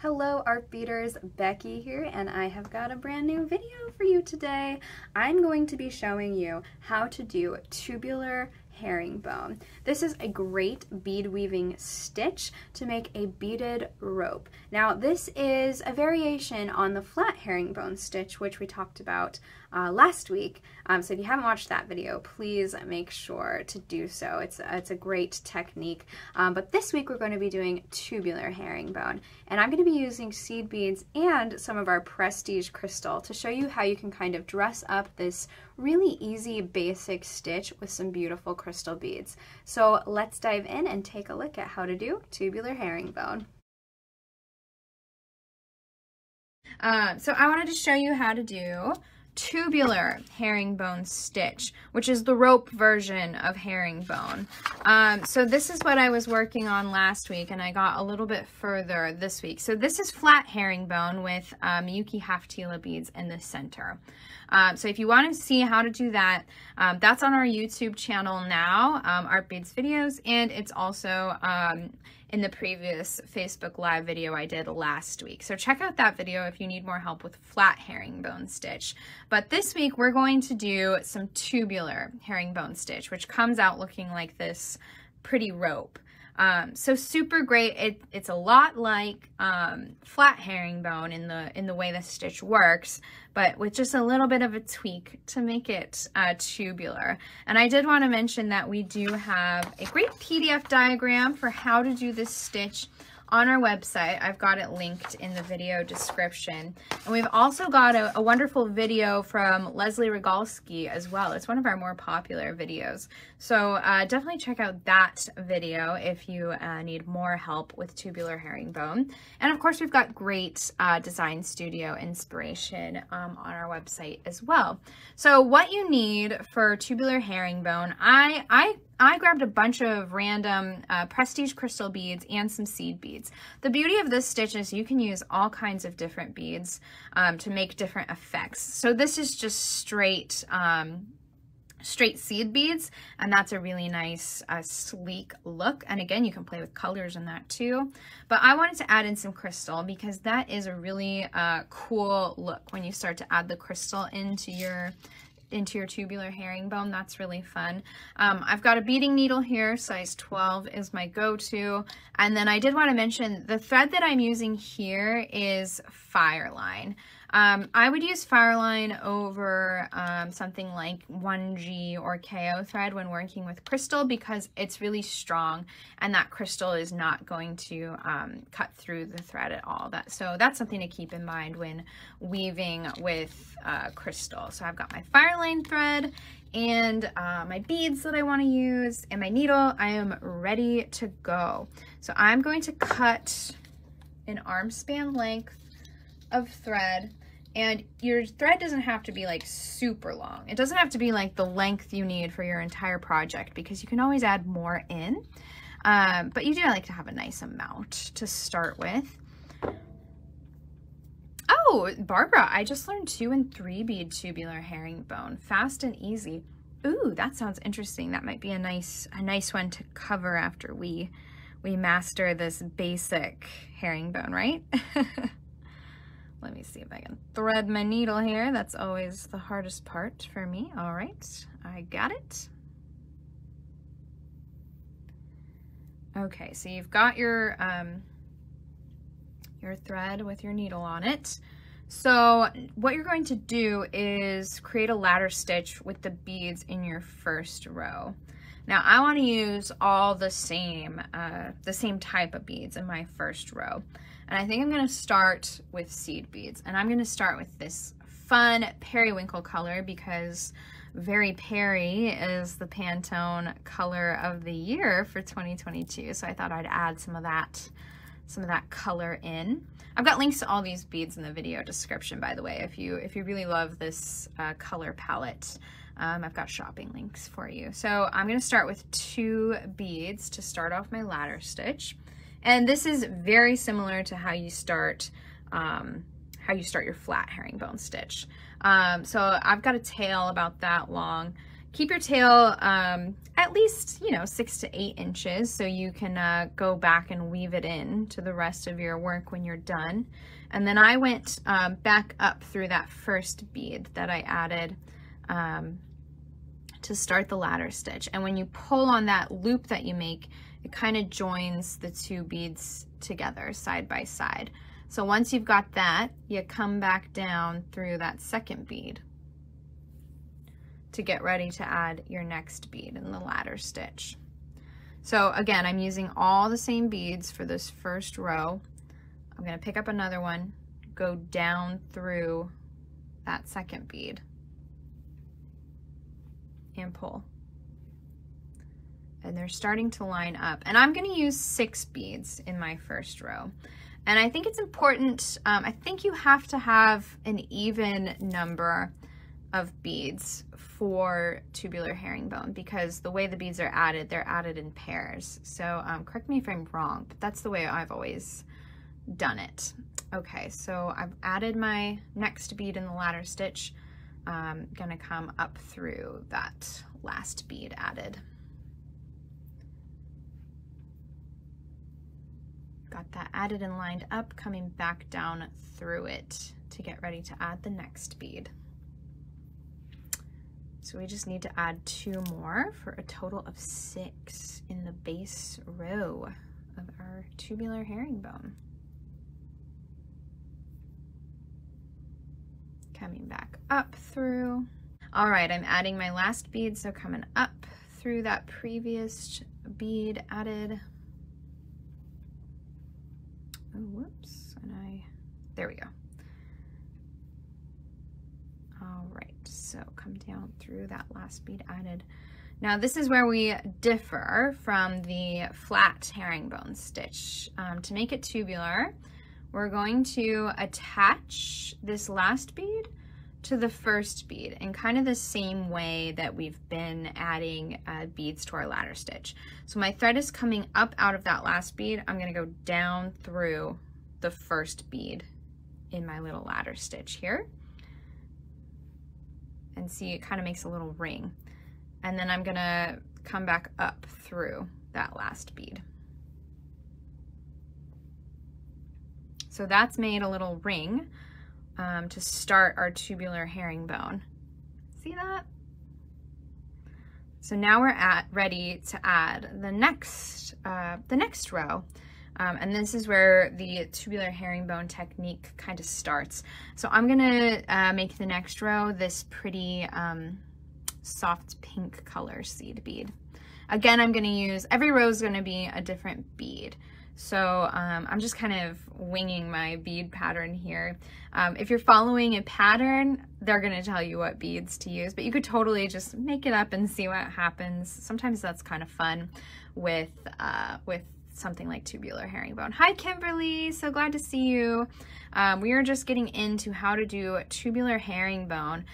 Hello art beaters, Becky here, and I have got a brand new video for you today. I'm going to be showing you how to do tubular herringbone. This is a great bead weaving stitch to make a beaded rope. Now this is a variation on the flat herringbone stitch, which we talked about last week. So if you haven't watched that video, please make sure to do so. It's a great technique. But this week we're going to be doing tubular herringbone, and I'm going to be using seed beads and some of our prestige crystal to show you how you can kind of dress up this really easy basic stitch with some beautiful crystal beads. So let's dive in and take a look at how to do tubular herringbone. So I wanted to show you how to do tubular herringbone stitch, which is the rope version of herringbone. So this is what I was working on last week, and I got a little bit further this week. So this is flat herringbone with Miyuki half tila beads in the center. So if you want to see how to do that, that's on our YouTube channel now, Art Beads videos, and it's also in the previous Facebook Live video I did last week. So check out that video if you need more help with flat herringbone stitch. But this week we're going to do some tubular herringbone stitch, which comes out looking like this pretty rope. So super great. It's a lot like flat herringbone in the way the stitch works, but with just a little bit of a tweak to make it tubular. And I did want to mention that we do have a great PDF diagram for how to do this stitch on our website. I've got it linked in the video description. And we've also got a wonderful video from Leslie Rogalski as well. It's one of our more popular videos. So definitely check out that video if you need more help with tubular herringbone. And of course, we've got great design studio inspiration on our website as well. So what you need for tubular herringbone, I grabbed a bunch of random prestige crystal beads and some seed beads. The beauty of this stitch is you can use all kinds of different beads to make different effects. So this is just straight seed beads, and that's a really nice sleek look. And again, you can play with colors in that too. But I wanted to add in some crystal because that is a really cool look when you start to add the crystal into your tubular herringbone. That's really fun. I've got a beading needle here, size 12 is my go-to. And then I did want to mention the thread that I'm using here is Fireline. I would use Fireline over something like 1G or KO thread when working with crystal because it's really strong and that crystal is not going to cut through the thread at all. So that's something to keep in mind when weaving with crystal. So I've got my Fireline thread and my beads that I want to use and my needle. I am ready to go. So I'm going to cut an arm span length of thread. And your thread doesn't have to be like super long. It doesn't have to be like the length you need for your entire project because you can always add more in. But you do like to have a nice amount to start with. Oh, Barbara, I just learned 2 and 3 bead tubular herringbone. Fast and easy. Ooh, that sounds interesting. That might be a nice one to cover after we master this basic herringbone, right? Let me see if I can thread my needle here. That's always the hardest part for me. All right, I got it. Okay, so you've got your thread with your needle on it. So what you're going to do is create a ladder stitch with the beads in your first row. Now I want to use all the same type of beads in my first row. And I think I'm going to start with seed beads. And I'm going to start with this fun periwinkle color because Very Peri is the Pantone color of the year for 2022. So I thought I'd add some of that color in. I've got links to all these beads in the video description, by the way, if you really love this color palette. I've got shopping links for you. So I'm going to start with 2 beads to start off my ladder stitch. And this is very similar to how you start your flat herringbone stitch. So I've got a tail about that long, Keep your tail at least, you know, 6 to 8 inches so you can go back and weave it in to the rest of your work when you're done. And then I went back up through that first bead that I added to start the ladder stitch. And when you pull on that loop that you make, it kind of joins the 2 beads together side by side. So once you've got that, you come back down through that second bead to get ready to add your next bead in the ladder stitch. So again, I'm using all the same beads for this first row. I'm going to pick up another one, go down through that second bead, and pull. And they're starting to line up. And I'm going to use 6 beads in my first row. And I think it's important, I think you have to have an even number of beads for tubular herringbone, because the way the beads are added, they're added in pairs. So correct me if I'm wrong, but that's the way I've always done it. Okay, so I've added my next bead in the ladder stitch. I'm gonna come up through that last bead added. Got that added and lined up, coming back down through it to get ready to add the next bead. So we just need to add 2 more for a total of 6 in the base row of our tubular herringbone. Coming back up through. All right, I'm adding my last bead, so coming up through that previous bead added. Oh, whoops, and there we go. All right, so come down through that last bead added. Now this is where we differ from the flat herringbone stitch. To make it tubular, we're going to attach this last bead to the first bead in kind of the same way that we've been adding beads to our ladder stitch. So my thread is coming up out of that last bead. I'm going to go down through the first bead in my little ladder stitch here. And see, it kind of makes a little ring. And then I'm gonna come back up through that last bead. So that's made a little ring to start our tubular herringbone. See that? So now we're ready to add the next row. And this is where the tubular herringbone technique kind of starts. So I'm gonna make the next row this pretty soft pink color seed bead. Again, I'm gonna use, every row is gonna be a different bead. So I'm just kind of winging my bead pattern here. If you're following a pattern, they're gonna tell you what beads to use, but you could totally just make it up and see what happens. Sometimes that's kind of fun with something like tubular herringbone. Hi Kimberly, so glad to see you. We are just getting into how to do tubular herringbone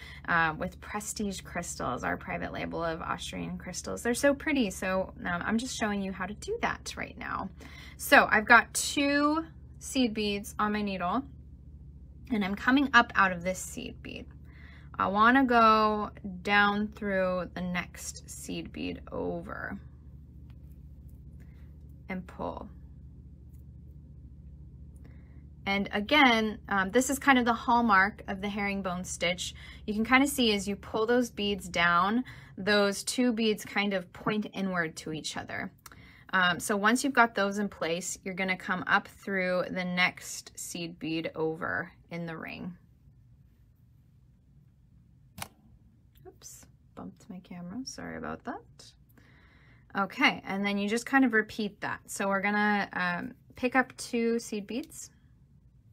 with Prestige crystals, our private label of Austrian crystals. They're so pretty, so I'm just showing you how to do that right now. So I've got 2 seed beads on my needle, and I'm coming up out of this seed bead. I want to go down through the next seed bead over and pull. And again, this is kind of the hallmark of the herringbone stitch. You can kind of see as you pull those beads down, those 2 beads kind of point inward to each other. So once you've got those in place, you're going to come up through the next seed bead over in the ring. Oops, bumped my camera, sorry about that. Okay, and then you just kind of repeat that. So we're gonna pick up 2 seed beads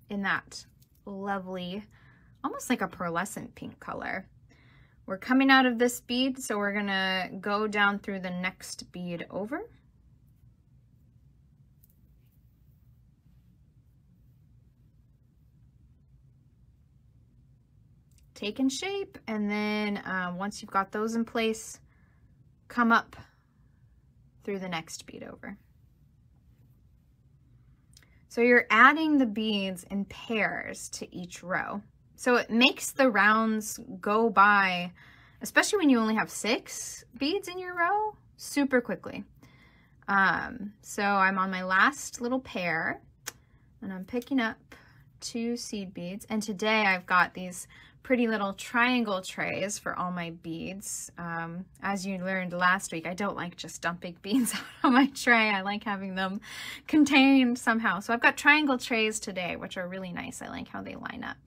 in that lovely, almost like a pearlescent pink color. We're coming out of this bead, so we're gonna go down through the next bead over. Taking shape, and then once you've got those in place, come up through the next bead over. So you're adding the beads in pairs to each row. So it makes the rounds go by especially when you only have 6 beads in your row, super quickly. So I'm on my last little pair, and I'm picking up 2 seed beads. And today I've got these pretty little triangle trays for all my beads. As you learned last week, I don't like just dumping beads out on my tray. I like having them contained somehow. So I've got triangle trays today, which are really nice. I like how they line up.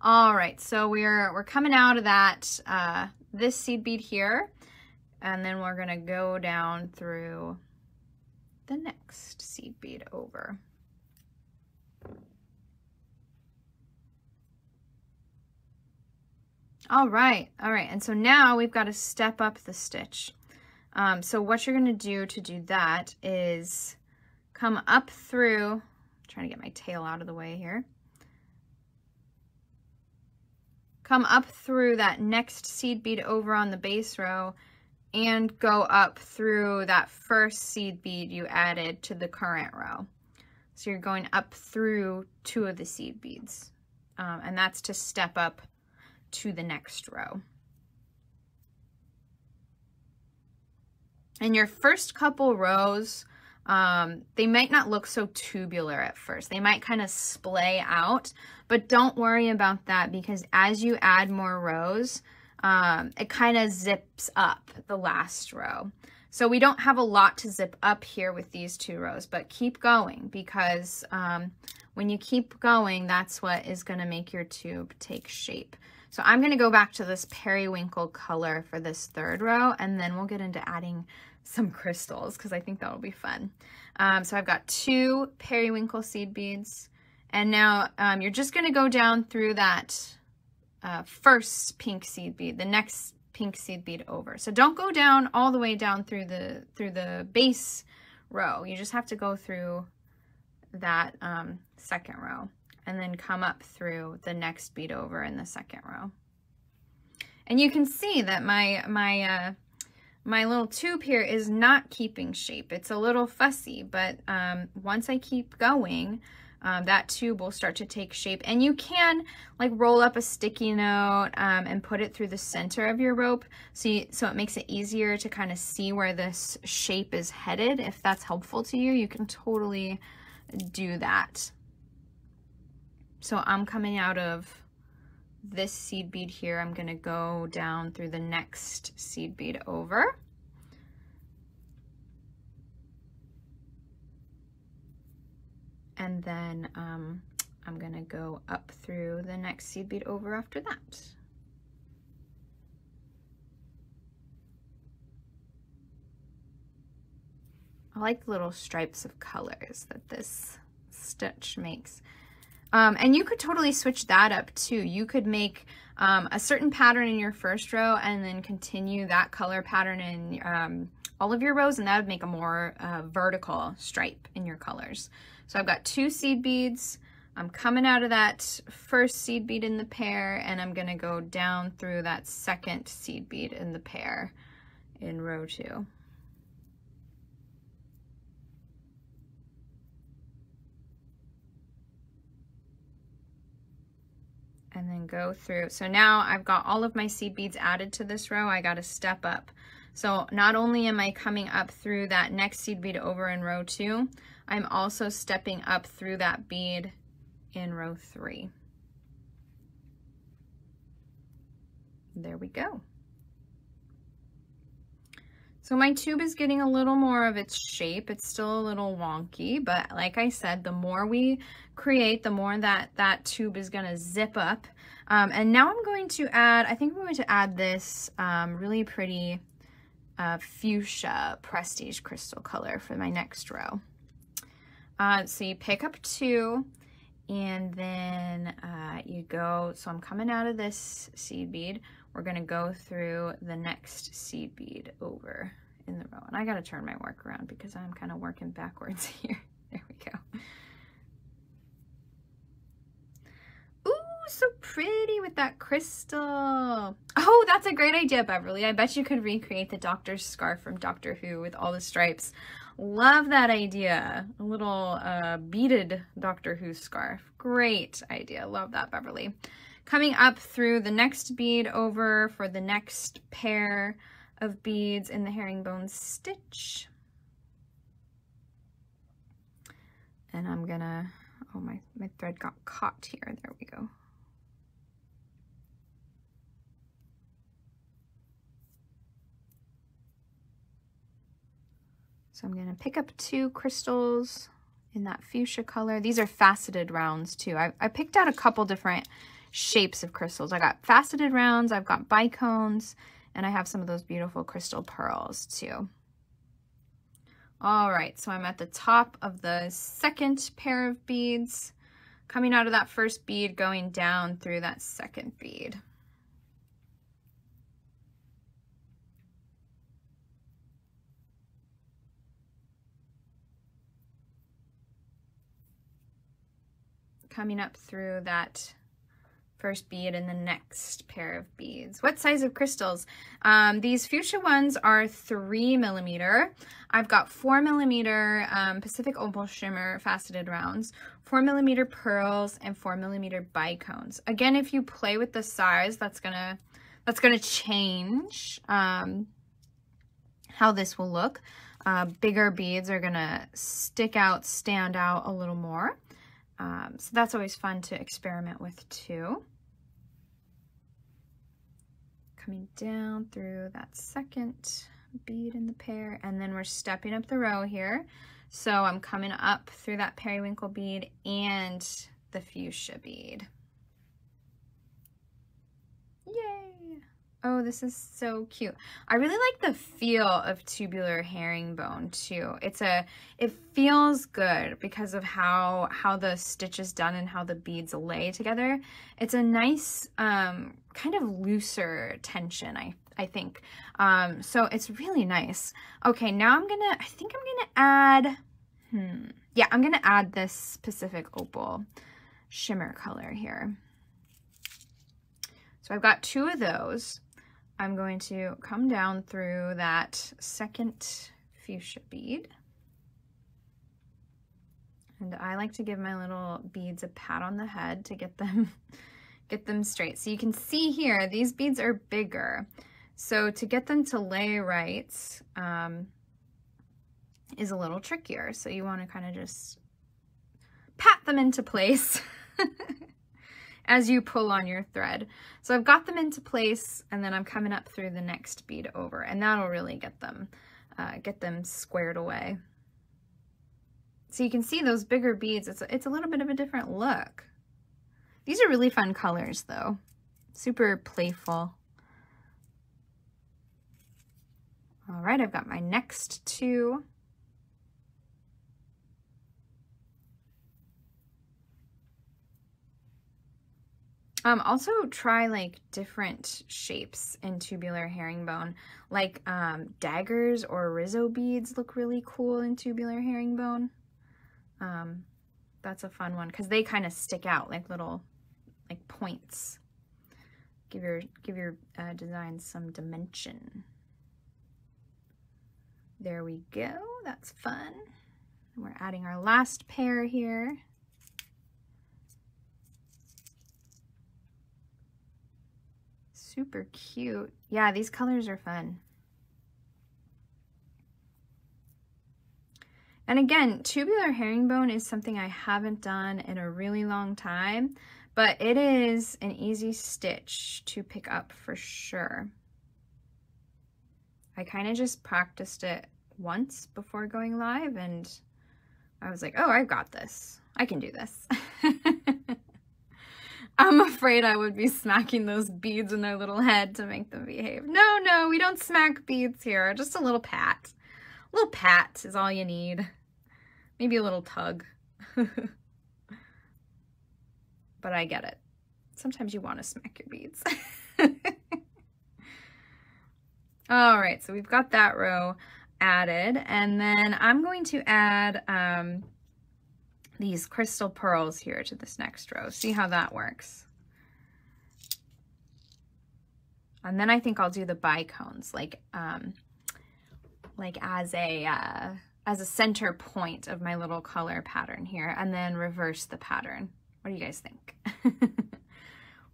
All right, so we're coming out of that, this seed bead here, and then we're gonna go down through the next seed bead over. All right, and so now we've got to step up the stitch. So what you're going to do that is come up through, I'm trying to get my tail out of the way here. Come up through that next seed bead over on the base row and go up through that first seed bead you added to the current row. So you're going up through 2 of the seed beads, and that's to step up to the next row. And your first couple rows, they might not look so tubular at first. They might kind of splay out, but don't worry about that, because as you add more rows, it kind of zips up the last row. So we don't have a lot to zip up here with these 2 rows, but keep going, because when you keep going, that's what is going to make your tube take shape. So I'm going to go back to this periwinkle color for this 3rd row, and then we'll get into adding some crystals, because I think that'll be fun. So I've got 2 periwinkle seed beads, and now you're just going to go down through that first pink seed bead, the next pink seed bead over. So don't go down all the way down through the base row. You just have to go through that 2nd row, and then come up through the next bead over in the 2nd row. And you can see that my little tube here is not keeping shape. It's a little fussy, but once I keep going, that tube will start to take shape. And you can like roll up a sticky note and put it through the center of your rope, so it makes it easier to kind of see where this shape is headed. If that's helpful to you, you can totally do that. So I'm coming out of this seed bead here. I'm going to go down through the next seed bead over. And then I'm going to go up through the next seed bead over after that. I like the little stripes of colors that this stitch makes. And you could totally switch that up too. You could make a certain pattern in your first row and then continue that color pattern in all of your rows, and that would make a more vertical stripe in your colors. So I've got 2 seed beads. I'm coming out of that first seed bead in the pair, and I'm going to go down through that 2nd seed bead in the pair in row 2. And then go through. So now I've got all of my seed beads added to this row. I got to step up. So not only am I coming up through that next seed bead over in row 2, I'm also stepping up through that bead in row 3. There we go. So my tube is getting a little more of its shape. It's still a little wonky, but like I said, the more we create, the more that tube is going to zip up. And now I'm going to add, I think I'm going to add this really pretty fuchsia prestige crystal color for my next row. So you pick up 2, and then you go, so I'm coming out of this seed bead. We're going to go through the next seed bead over in the row. And I got to turn my work around because I'm kind of working backwards here. There we go. Ooh, so pretty with that crystal. Oh, that's a great idea, Beverly. I bet you could recreate the doctor's scarf from Doctor Who with all the stripes. Love that idea. A little beaded Doctor Who scarf. Great idea. Love that, Beverly. Coming up through the next bead over for the next pair of beads in the herringbone stitch. And I'm gonna, oh, my thread got caught here. There we go. So I'm gonna pick up 2 crystals in that fuchsia color. These are faceted rounds too. I picked out a couple different shapes of crystals. I got faceted rounds, I've got bicones, and I have some of those beautiful crystal pearls too. All right, so I'm at the top of the second pair of beads, coming out of that first bead, going down through that second bead. Coming up through that first bead in the next pair of beads. What size of crystals? These fuchsia ones are 3mm. I've got 4mm Pacific Opal Shimmer faceted rounds, 4mm pearls, and 4mm bicones. Again, if you play with the size, that's gonna change how this will look. Bigger beads are gonna stick out, stand out a little more. So that's always fun to experiment with too. Coming down through that second bead in the pair, and then we're stepping up the row here. So I'm coming up through that periwinkle bead and the fuchsia bead. Yay! Oh, this is so cute. I really like the feel of tubular herringbone too. It feels good because of how the stitch is done and how the beads lay together. It's a nice kind of looser tension, I think. So it's really nice. Okay, now I think I'm gonna add, yeah, I'm gonna add this Pacific Opal shimmer color here. So I've got 2 of those. I'm going to come down through that second fuchsia bead. And I like to give my little beads a pat on the head to get them straight. So you can see here, these beads are bigger. So to get them to lay right is a little trickier. So you want to kind of just pat them into place as you pull on your thread. So I've got them into place, and then I'm coming up through the next bead over, and that'll really get them squared away. So you can see those bigger beads, it's a little bit of a different look. These are really fun colors though, super playful. All right, I've got my next 2. Also try like different shapes in tubular herringbone, like daggers or Rizzo beads look really cool in tubular herringbone. That's a fun one because they kind of stick out like little points. Give your design some dimension. There we go. That's fun. We're adding our last pair here. Super cute. Yeah, these colors are fun. And again, tubular herringbone is something I haven't done in a really long time, but it is an easy stitch to pick up for sure. I kind of just practiced it once before going live, and I was like, oh, I've got this. I can do this. I'm afraid I would be smacking those beads in their little head to make them behave. No, no, we don't smack beads here. Just a little pat. A little pat is all you need. Maybe a little tug. But I get it. Sometimes you want to smack your beads. All right, so we've got that row added, and then I'm going to add these crystal pearls here to this next row. See how that works. And then I think I'll do the bicones, like as a center point of my little color pattern here, and then reverse the pattern. What do you guys think?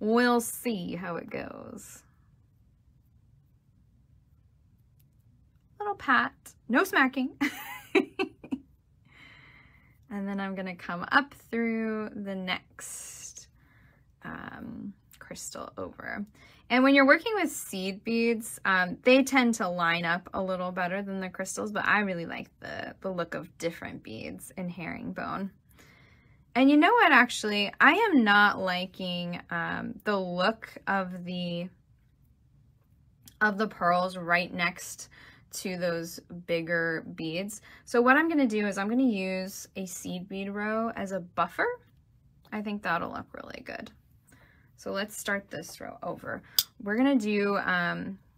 We'll see how it goes. Little pat, no smacking. And then I'm gonna come up through the next crystal over. And when you're working with seed beads, they tend to line up a little better than the crystals, but I really like the look of different beads in herringbone. And you know what, actually, I am not liking the look of the pearls right next to those bigger beads. So what I'm going to do is I'm going to use a seed bead row as a buffer. I think that'll look really good. So let's start this row over. We're going to do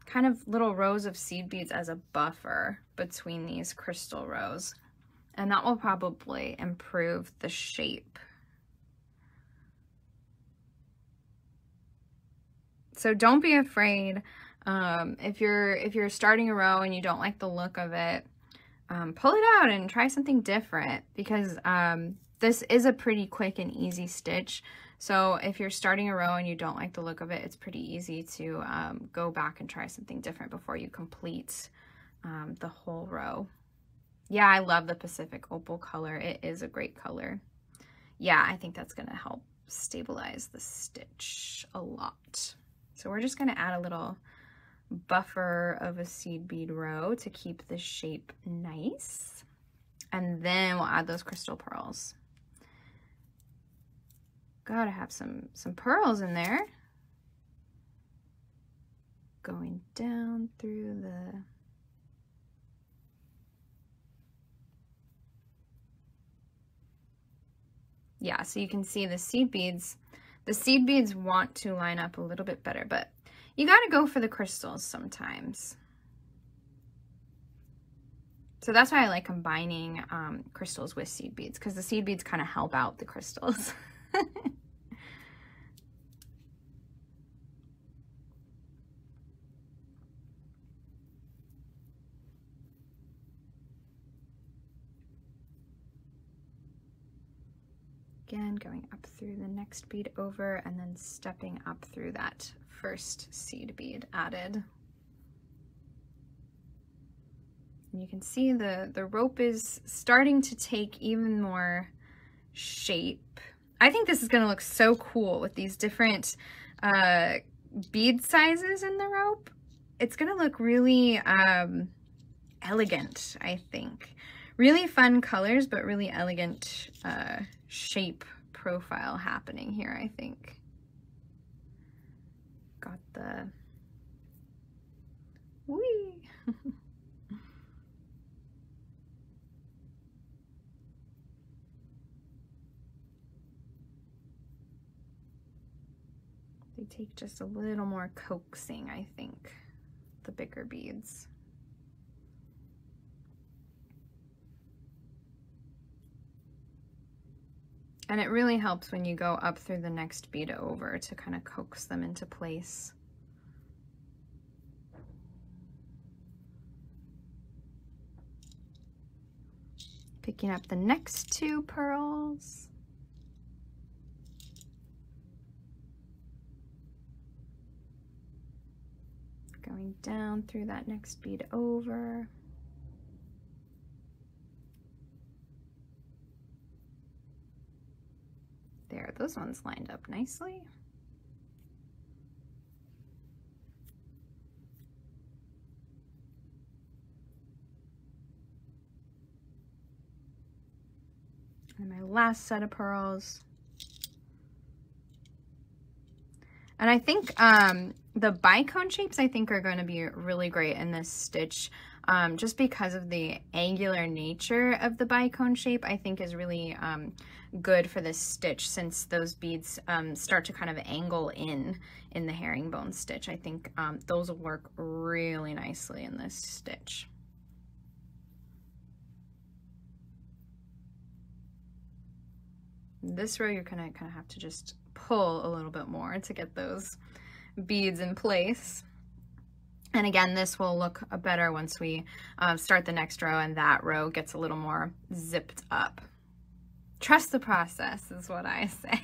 kind of little rows of seed beads as a buffer between these crystal rows. And that will probably improve the shape. So don't be afraid. If you're starting a row and you don't like the look of it, pull it out and try something different, because this is a pretty quick and easy stitch. So if you're starting a row and you don't like the look of it, it's pretty easy to go back and try something different before you complete the whole row. Yeah, I love the Pacific Opal color. It is a great color. Yeah, I think that's gonna help stabilize the stitch a lot. So we're just gonna add a little buffer of a seed bead row to keep the shape nice, and then we'll add those crystal pearls. Gotta have some pearls in there. Going down through the so you can see the seed beads want to line up a little bit better, but you got to go for the crystals sometimes. So that's why I like combining crystals with seed beads, because the seed beads kind of help out the crystals. Again, going up through the next bead over and then stepping up through that first seed bead added. And you can see the rope is starting to take even more shape. I think this is going to look so cool with these different bead sizes in the rope. It's going to look really elegant, I think. Really fun colors, but really elegant shape profile happening here, I think. Got the whee. They take just a little more coaxing, I think, the bigger beads. And it really helps when you go up through the next bead over to kind of coax them into place. Picking up the next two pearls. Going down through that next bead over. There, those ones lined up nicely. And my last set of pearls. And I think the bicone shapes, I think, are going to be really great in this stitch. Just because of the angular nature of the bicone shape, I think is really good for this stitch, since those beads start to kind of angle in the herringbone stitch. I think those will work really nicely in this stitch. This row, you're gonna kind of have to just pull a little bit more to get those beads in place. And again, this will look better once we start the next row and that row gets a little more zipped up. Trust the process is what I say.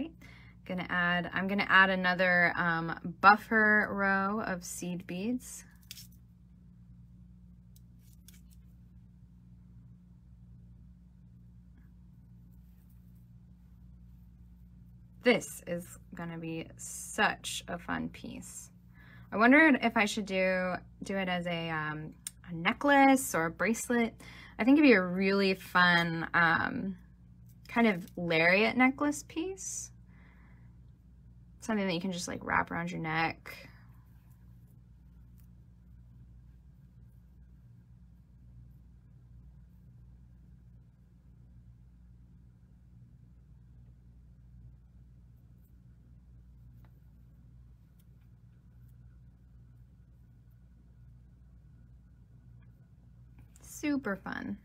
right. I'm gonna add another buffer row of seed beads. This is gonna be such a fun piece. I wondered if I should do it as a necklace or a bracelet. I think it'd be a really fun kind of lariat necklace piece. Something that you can just like wrap around your neck. Super fun.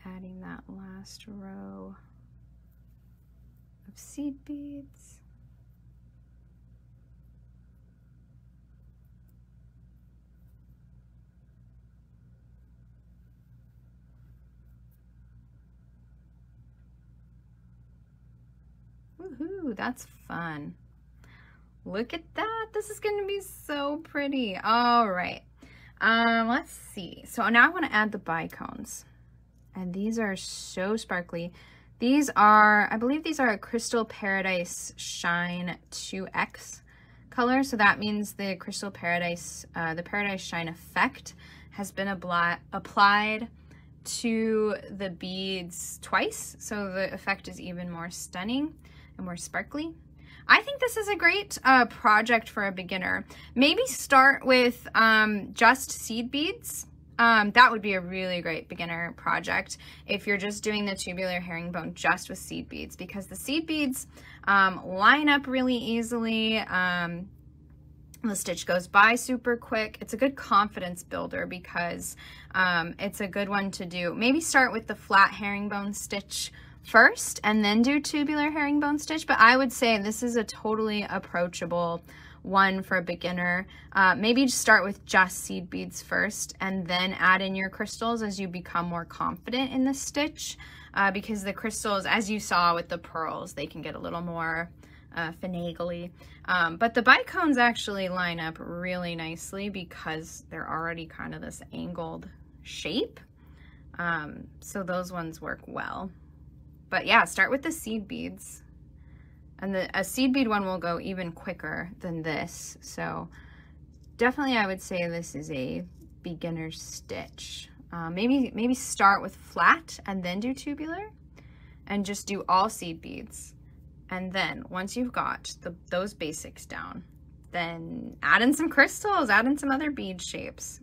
Adding that last row of seed beads. Woohoo, that's fun. Look at that. This is going to be so pretty. All right. Let's see. So now I want to add the bicones. And these are so sparkly. These are, I believe these are a Crystal Paradise Shine 2X color. So that means the Crystal Paradise, the Paradise Shine effect has been applied to the beads twice. So the effect is even more stunning and more sparkly. I think this is a great project for a beginner. Maybe start with just seed beads. That would be a really great beginner project if you're just doing the tubular herringbone just with seed beads, because the seed beads line up really easily. The stitch goes by super quick. It's a good confidence builder because it's a good one to do. Maybe start with the flat herringbone stitch first and then do tubular herringbone stitch, but I would say this is a totally approachable one for a beginner. Maybe just start with just seed beads first and then add in your crystals as you become more confident in the stitch, because the crystals, as you saw with the pearls, they can get a little more finagly. But the bicones actually line up really nicely because they're already kind of this angled shape. So those ones work well. But yeah, start with the seed beads. And a seed bead one will go even quicker than this. So definitely I would say this is a beginner stitch. Maybe start with flat and then do tubular and just do all seed beads. And then once you've got those basics down, then add in some crystals, add in some other bead shapes.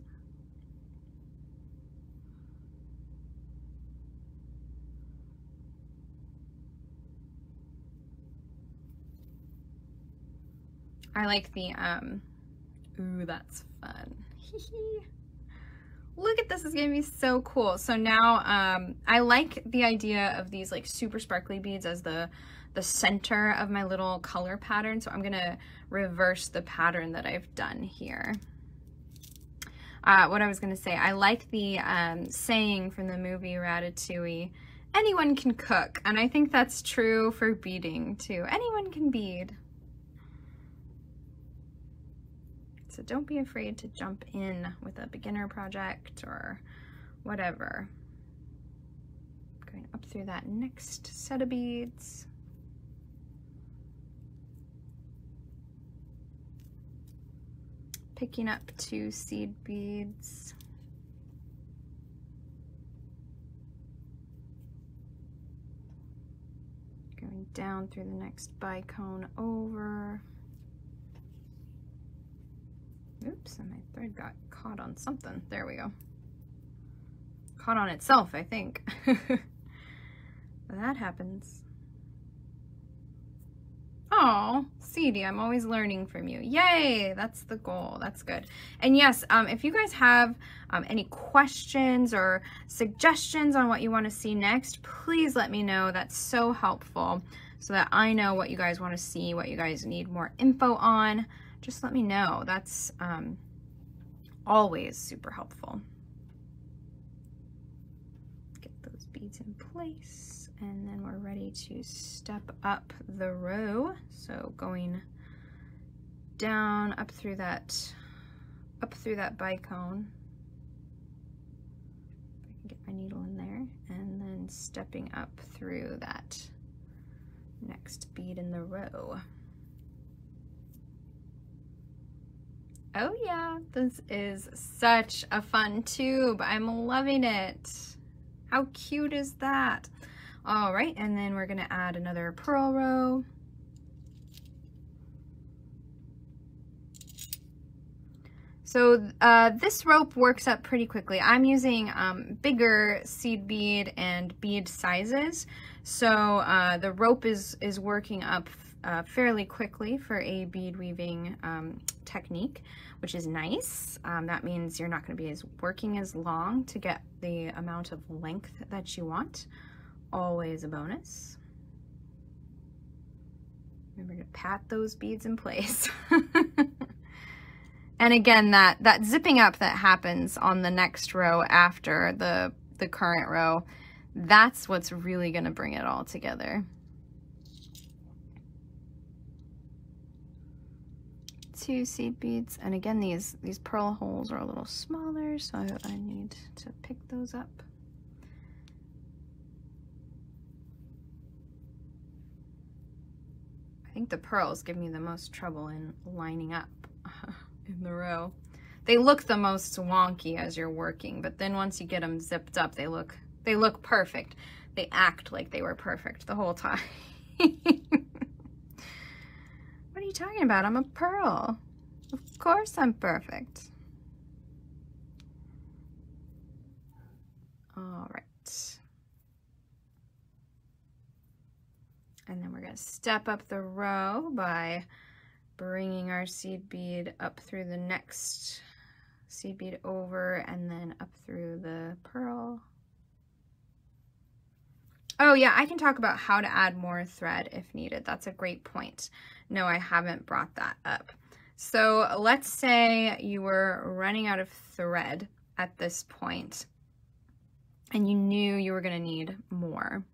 I like the, ooh, that's fun. Look at this, it's gonna be so cool. So now, I like the idea of these like super sparkly beads as the center of my little color pattern. So I'm gonna reverse the pattern that I've done here. What I was gonna say, I like the saying from the movie Ratatouille, anyone can cook. And I think that's true for beading too. Anyone can bead. So don't be afraid to jump in with a beginner project or whatever. Going up through that next set of beads. Picking up 2 seed beads. Going down through the next bicone over. Oops, and my thread got caught on something. There we go. Caught on itself, I think. That happens. Oh, Seedy, I'm always learning from you. Yay, that's the goal. That's good. And yes, if you guys have any questions or suggestions on what you want to see next, please let me know. That's so helpful so that I know what you guys want to see, what you guys need more info on. Just let me know. That's always super helpful. Get those beads in place, and then we're ready to step up the row. So going down up through that bicone. I can get my needle in there, and then stepping up through that next bead in the row. Oh yeah, this is such a fun tube. I'm loving it. How cute is that? All right, and then we're gonna add another purl row. So this rope works up pretty quickly. I'm using bigger seed bead and bead sizes. So the rope is working up fairly quickly for a bead weaving technique, which is nice. That means you're not going to be working as long to get the amount of length that you want. Always a bonus. Remember to pat those beads in place. And again, that zipping up that happens on the next row after the current row, that's what's really going to bring it all together. 2 seed beads, and again, these purl holes are a little smaller, so I need to pick those up. I think the pearls give me the most trouble in lining up in the row. They look the most wonky as you're working, but then once you get them zipped up, they look perfect. They act like they were perfect the whole time. What are you talking about? I'm a pearl. Of course I'm perfect. All right. And then we're going to step up the row by bringing our seed bead up through the next seed bead over, and then up through the purl. Oh yeah, I can talk about how to add more thread if needed. That's a great point. No, I haven't brought that up. So let's say you were running out of thread at this point and you knew you were going to need more.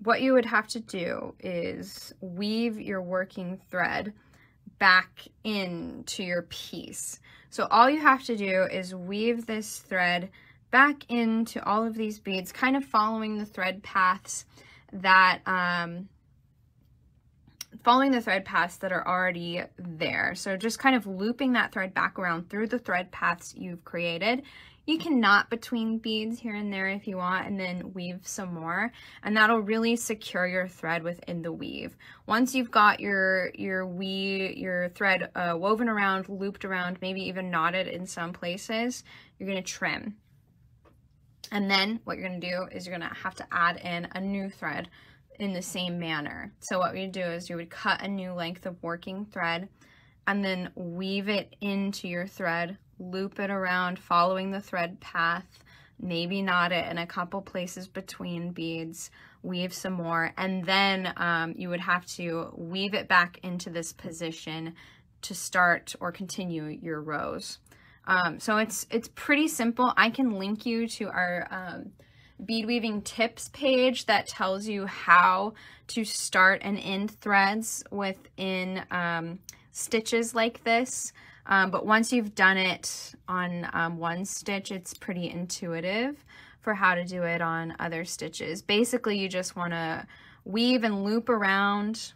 What you would have to do is weave your working thread back into your piece. So all you have to do is weave this thread back into all of these beads, kind of following the thread paths that are already there. So just kind of looping that thread back around through the thread paths you've created. You can knot between beads here and there if you want, and then weave some more, and that'll really secure your thread within the weave. Once you've got your thread woven around, looped around, maybe even knotted in some places, you're going to trim. And then what you're going to do is you're going to have to add in a new thread in the same manner. So what we do is you would cut a new length of working thread and then weave it into your thread, loop it around following the thread path, maybe knot it in a couple places between beads, weave some more, and then you would have to weave it back into this position to start or continue your rows. So it's pretty simple. I can link you to our bead weaving tips page that tells you how to start and end threads within stitches like this. But once you've done it on one stitch, it's pretty intuitive for how to do it on other stitches. Basically, you just want to weave and loop around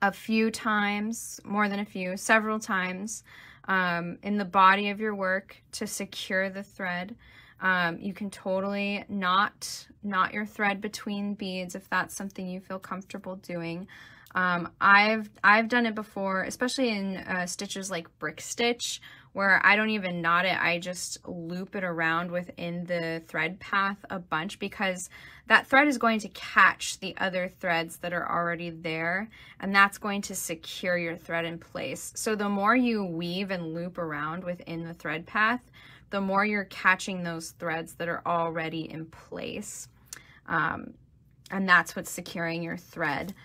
a few times, more than a few, several times in the body of your work to secure the thread. You can totally knot your thread between beads if that's something you feel comfortable doing. I've done it before, especially in stitches like brick stitch, where I don't even knot it. I just loop it around within the thread path a bunch, because that thread is going to catch the other threads that are already there, and that's going to secure your thread in place. So the more you weave and loop around within the thread path, the more you're catching those threads that are already in place. And that's what's securing your thread.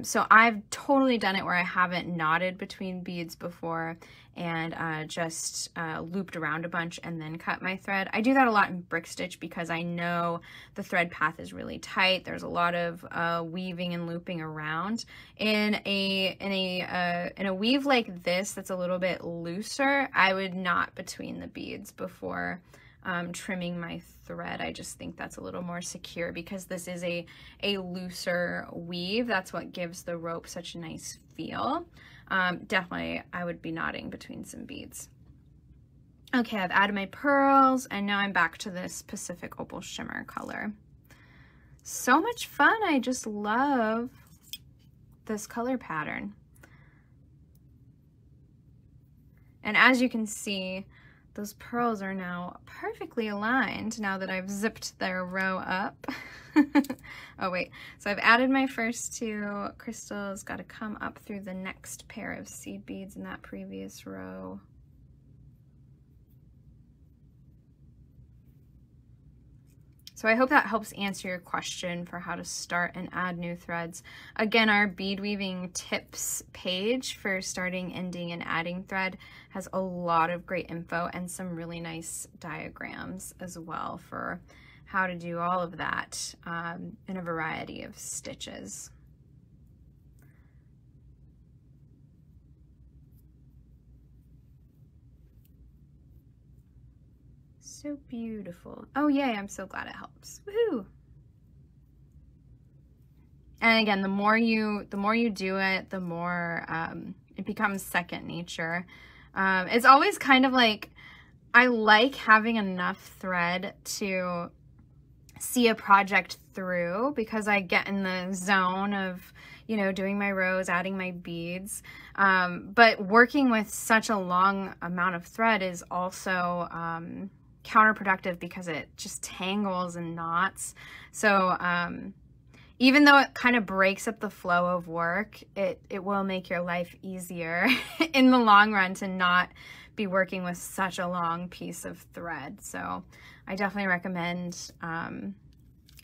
So I've totally done it where I haven't knotted between beads before and just looped around a bunch and then cut my thread. I do that a lot in brick stitch because I know the thread path is really tight. There's a lot of weaving and looping around. In a weave like this that's a little bit looser, I would knot between the beads before trimming my thread. I just think that's a little more secure because this is a looser weave. That's what gives the rope such a nice feel. Definitely I would be knotting between some beads. Okay, I've added my pearls and now I'm back to this Pacific Opal Shimmer color. So much fun. I just love this color pattern. And as you can see, those pearls are now perfectly aligned now that I've zipped their row up. Oh wait, so I've added my first two crystals, got to come up through the next pair of seed beads in that previous row. So I hope that helps answer your question for how to start and add new threads. Again, our bead weaving tips page for starting, ending, and adding thread has a lot of great info and some really nice diagrams as well for how to do all of that in a variety of stitches. So beautiful. Oh yay, I'm so glad it helps. Woohoo! And again, the more you do it, the more it becomes second nature. It's always kind of like, I like having enough thread to see a project through because I get in the zone of, you know, doing my rows, adding my beads. But working with such a long amount of thread is also counterproductive because it just tangles and knots. So even though it kind of breaks up the flow of work, it will make your life easier in the long run to not be working with such a long piece of thread. So I definitely recommend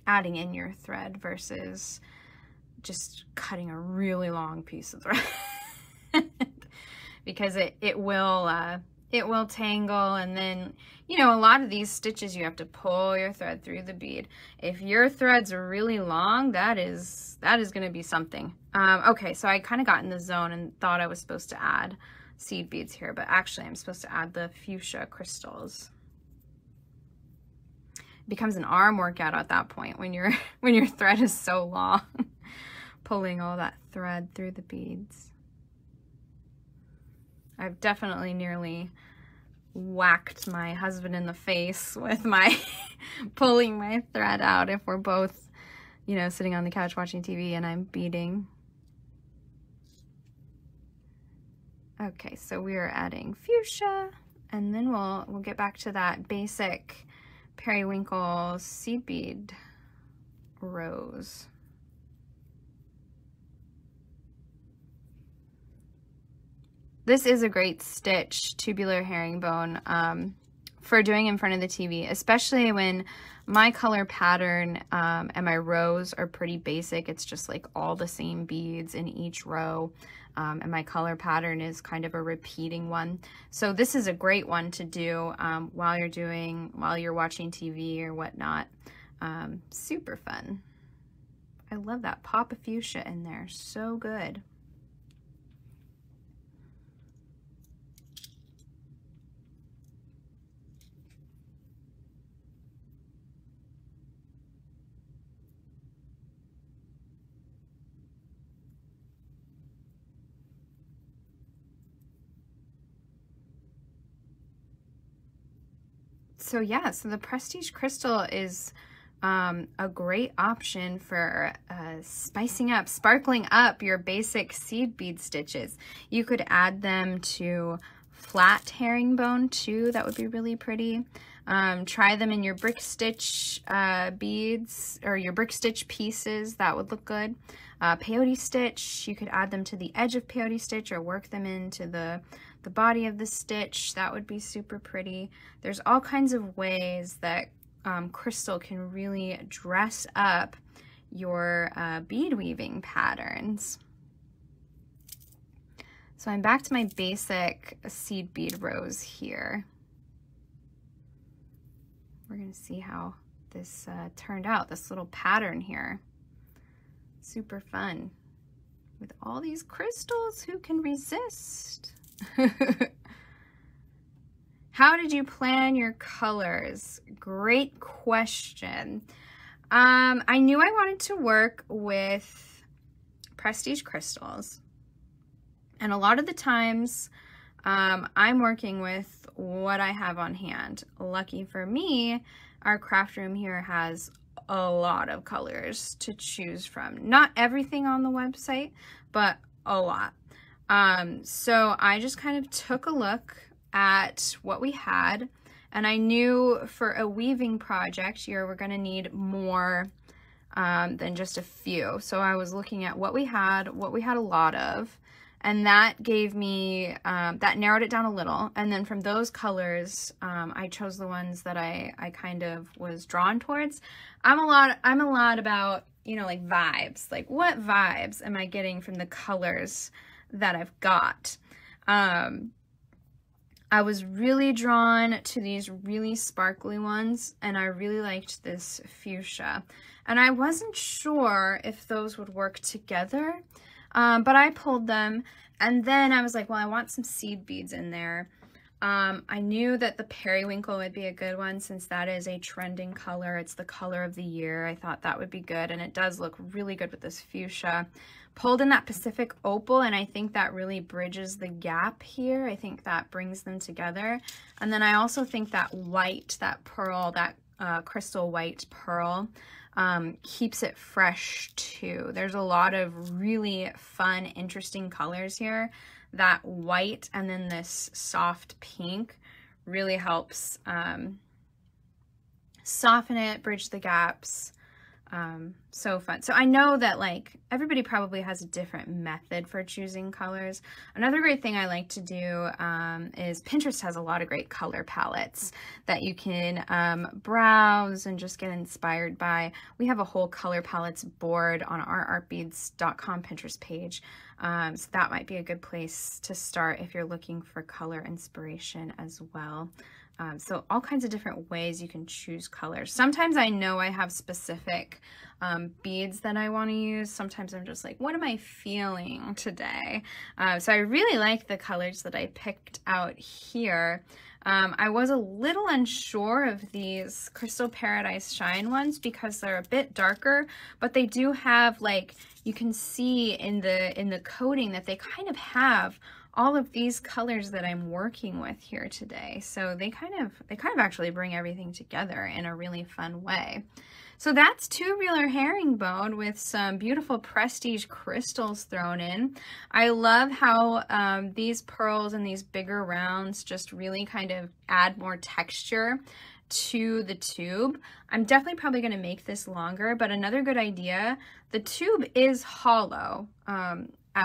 adding in your thread versus just cutting a really long piece of thread because it will tangle, and then, you know, a lot of these stitches you have to pull your thread through the bead. If your threads are really long, that is going to be something. Okay, so I kind of got in the zone and thought I was supposed to add seed beads here, but actually I'm supposed to add the fuchsia crystals. It becomes an arm workout at that point when your thread is so long, pulling all that thread through the beads. I've definitely nearly whacked my husband in the face with my pulling my thread out if we're both, you know, sitting on the couch watching TV and I'm beading. Okay, so we are adding fuchsia, and then we'll get back to that basic periwinkle seed bead rows. This is a great stitch, tubular herringbone, for doing in front of the TV, especially when my color pattern and my rows are pretty basic. It's just like all the same beads in each row, and my color pattern is kind of a repeating one. So this is a great one to do while you're watching TV or whatnot. Super fun. I love that pop of fuchsia in there, so good. So yeah, so the Prestige Crystal is a great option for spicing up, sparkling up your basic seed bead stitches. You could add them to flat herringbone too. That would be really pretty. Try them in your brick stitch beads or your brick stitch pieces. That would look good. Peyote stitch, you could add them to the edge of peyote stitch or work them into the body of the stitch. That would be super pretty. There's all kinds of ways that crystal can really dress up your bead weaving patterns. So I'm back to my basic seed bead rows here. We're going to see how this turned out, this little pattern here. Super fun. With all these crystals, who can resist? How did you plan your colors? Great question. I knew I wanted to work with prestige crystals. And a lot of the times, I'm working with what I have on hand. Lucky for me, our craft room here has a lot of colors to choose from. Not everything on the website, but a lot. So I just kind of took a look at what we had, and I knew for a weaving project here, we're going to need more than just a few. So I was looking at what we had a lot of, and that gave me, that narrowed it down a little. And then from those colors, I chose the ones that I kind of was drawn towards. I'm a lot about, you know, like vibes, like what vibes am I getting from the colors that I've got? I was really drawn to these really sparkly ones, and I really liked this fuchsia. And I wasn't sure if those would work together, but I pulled them, and then I was like, well, I want some seed beads in there. I knew that the periwinkle would be a good one since that is a trending color. It's the color of the year. I thought that would be good, and it does look really good with this fuchsia. Pulled in that Pacific opal, and I think that really bridges the gap here. I think that brings them together. And then I also think that white, that pearl, that crystal white pearl, keeps it fresh too. There's a lot of really fun, interesting colors here. That white and then this soft pink really helps soften it, bridge the gaps. So fun. So I know that like everybody probably has a different method for choosing colors. Another great thing I like to do is Pinterest has a lot of great color palettes that you can browse and just get inspired by. We have a whole color palettes board on our artbeads.com Pinterest page. So that might be a good place to start if you're looking for color inspiration as well. So all kinds of different ways you can choose colors. Sometimes I know I have specific beads that I want to use. Sometimes I'm just like, what am I feeling today? So I really like the colors that I picked out here. I was a little unsure of these Crystal Paradise Shine ones because they're a bit darker, but they do have, like, you can see in the coating that they kind of have all of these colors that I'm working with here today. So they kind of actually bring everything together in a really fun way. So that's Tubular Herringbone with some beautiful prestige crystals thrown in. I love how these pearls and these bigger rounds just really kind of add more texture to the tube. I'm definitely probably going to make this longer, but another good idea, the tube is hollow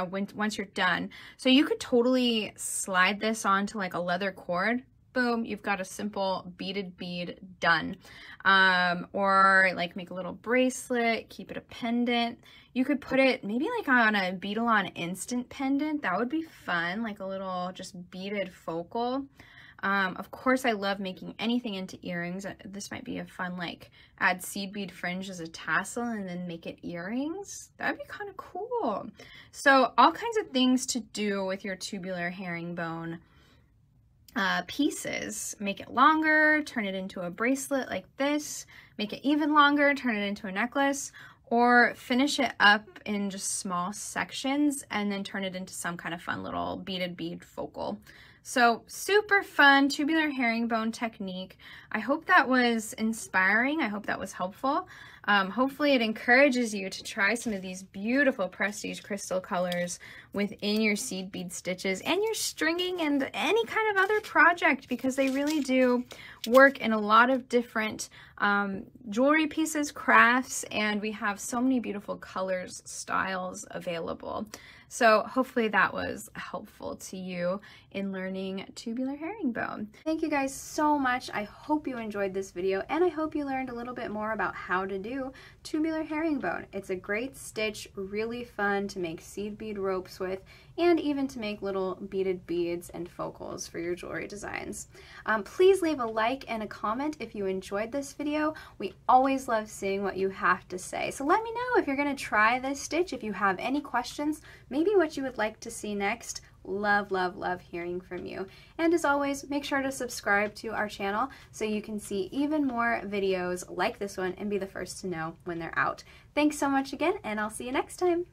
once you're done. So you could totally slide this onto like a leather cord. Boom, you've got a simple beaded bead done. Or like make a little bracelet, keep it a pendant. You could put it maybe like on a bead-along instant pendant. That would be fun, like a little just beaded focal. Of course, I love making anything into earrings. This might be a fun, like, add seed bead fringe as a tassel and then make it earrings. That'd be kind of cool. So all kinds of things to do with your tubular herringbone pieces. Make it longer, turn it into a bracelet like this, make it even longer, turn it into a necklace, or finish it up in just small sections and then turn it into some kind of fun little beaded bead focal. So super fun tubular herringbone technique. I hope that was inspiring. I hope that was helpful. Hopefully it encourages you to try some of these beautiful prestige crystal colors within your seed bead stitches and your stringing and any kind of other project, because they really do work in a lot of different jewelry pieces, crafts, and we have so many beautiful colors, styles available. So hopefully that was helpful to you in learning tubular herringbone. Thank you guys so much. I hope you enjoyed this video, and I hope you learned a little bit more about how to do tubular herringbone. It's a great stitch, really fun to make seed bead ropes with, and even to make little beaded beads and focals for your jewelry designs. Please leave a like and a comment if you enjoyed this video. We always love seeing what you have to say. So let me know if you're going to try this stitch, if you have any questions, maybe what you would like to see next. Love, love, love hearing from you. And as always, make sure to subscribe to our channel so you can see even more videos like this one and be the first to know when they're out. Thanks so much again, and I'll see you next time.